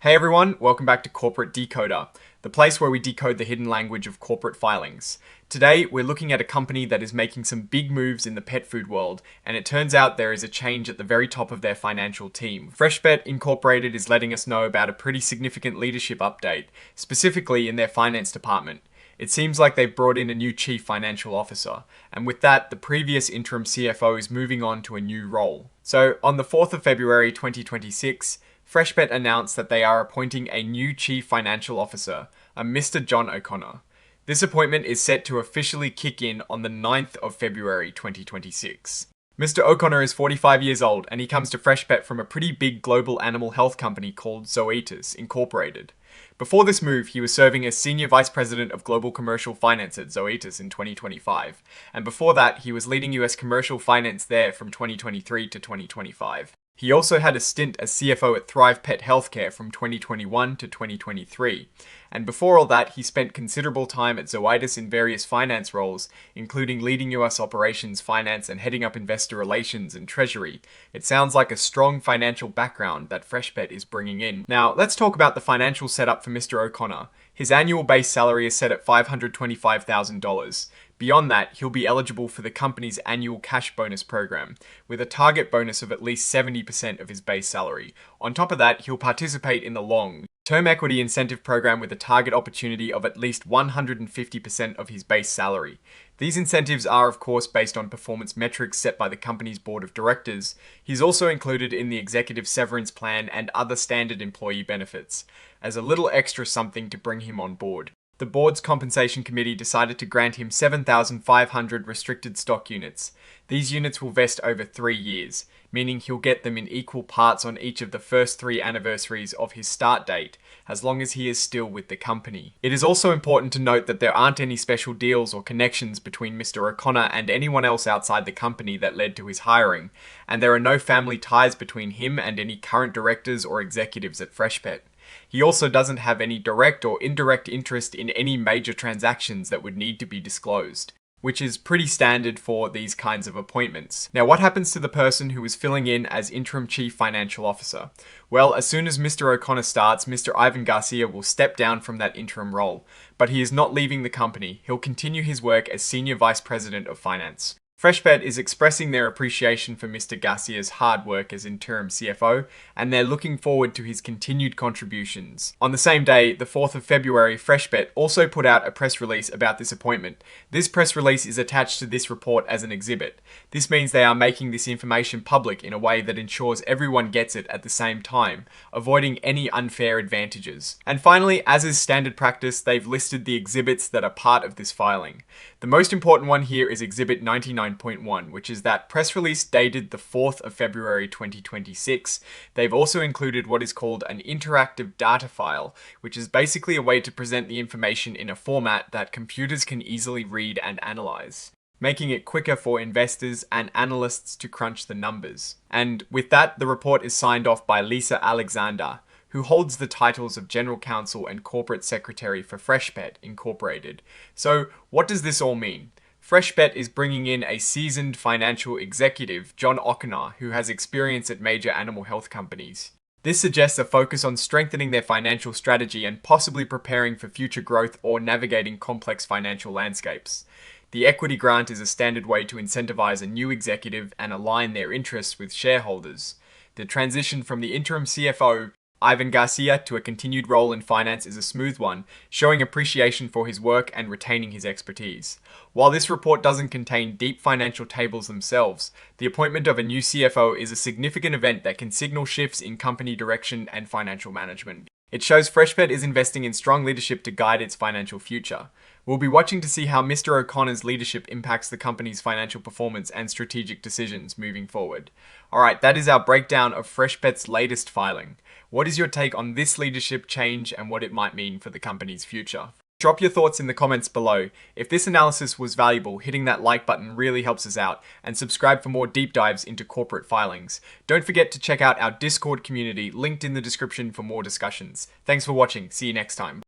Hey everyone, welcome back to Corporate Decoder, the place where we decode the hidden language of corporate filings. Today, we're looking at a company that is making some big moves in the pet food world, and it turns out there is a change at the very top of their financial team. Freshpet Incorporated is letting us know about a pretty significant leadership update, specifically in their finance department. It seems like they've brought in a new chief financial officer, and with that, the previous interim CFO is moving on to a new role. So, on the 4th of February 2026, Freshpet announced that they are appointing a new Chief Financial Officer, a Mr. John O'Connor. This appointment is set to officially kick in on the 9th of February 2026. Mr. O'Connor is 45 years old and he comes to Freshpet from a pretty big global animal health company called Zoetis Incorporated. Before this move, he was serving as Senior Vice President of Global Commercial Finance at Zoetis in 2025, and before that, he was leading US commercial finance there from 2023 to 2025. He also had a stint as CFO at Thrive Pet Healthcare from 2021 to 2023, and before all that, he spent considerable time at Zoetis in various finance roles, including leading US operations, finance, and heading up investor relations and treasury. It sounds like a strong financial background that Freshpet is bringing in. Now, let's talk about the financial setup for Mr. O'Connor. His annual base salary is set at $525,000. Beyond that, he'll be eligible for the company's annual cash bonus program, with a target bonus of at least 70% of his base salary. On top of that, he'll participate in the long-term equity incentive program with a target opportunity of at least 150% of his base salary. These incentives are, of course, based on performance metrics set by the company's board of directors. He's also included in the executive severance plan and other standard employee benefits, as a little extra something to bring him on board. The board's compensation committee decided to grant him 7,500 restricted stock units. These units will vest over 3 years, meaning he'll get them in equal parts on each of the first 3 anniversaries of his start date, as long as he is still with the company. It is also important to note that there aren't any special deals or connections between Mr. O'Connor and anyone else outside the company that led to his hiring, and there are no family ties between him and any current directors or executives at Freshpet. He also doesn't have any direct or indirect interest in any major transactions that would need to be disclosed, which is pretty standard for these kinds of appointments. Now, what happens to the person who is filling in as interim chief financial officer? Well, as soon as Mr. O'Connor starts, Mr. Ivan Garcia will step down from that interim role, but he is not leaving the company. He'll continue his work as senior vice president of finance. Freshpet is expressing their appreciation for Mr. Garcia's hard work as interim CFO, and they're looking forward to his continued contributions. On the same day, the 4th of February, Freshpet also put out a press release about this appointment. This press release is attached to this report as an exhibit. This means they are making this information public in a way that ensures everyone gets it at the same time, avoiding any unfair advantages. And finally, as is standard practice, they've listed the exhibits that are part of this filing. The most important one here is Exhibit 99.1, which is that press release dated the 4th of February 2026. They've also included what is called an interactive data file, which is basically a way to present the information in a format that computers can easily read and analyze, making it quicker for investors and analysts to crunch the numbers. And with that, the report is signed off by Lisa Alexander, who holds the titles of General Counsel and Corporate Secretary for Freshpet Incorporated. So, what does this all mean? Freshpet is bringing in a seasoned financial executive, John O'Connor, who has experience at major animal health companies. This suggests a focus on strengthening their financial strategy and possibly preparing for future growth or navigating complex financial landscapes. The equity grant is a standard way to incentivize a new executive and align their interests with shareholders. The transition from the interim CFO Ivan Garcia to a continued role in finance is a smooth one, showing appreciation for his work and retaining his expertise. While this report doesn't contain deep financial tables themselves, the appointment of a new CFO is a significant event that can signal shifts in company direction and financial management. It shows Freshpet is investing in strong leadership to guide its financial future. We'll be watching to see how Mr. O'Connor's leadership impacts the company's financial performance and strategic decisions moving forward. Alright, that is our breakdown of Freshpet's latest filing. What is your take on this leadership change and what it might mean for the company's future? Drop your thoughts in the comments below. If this analysis was valuable, hitting that like button really helps us out, and subscribe for more deep dives into corporate filings. Don't forget to check out our Discord community linked in the description for more discussions. Thanks for watching. See you next time.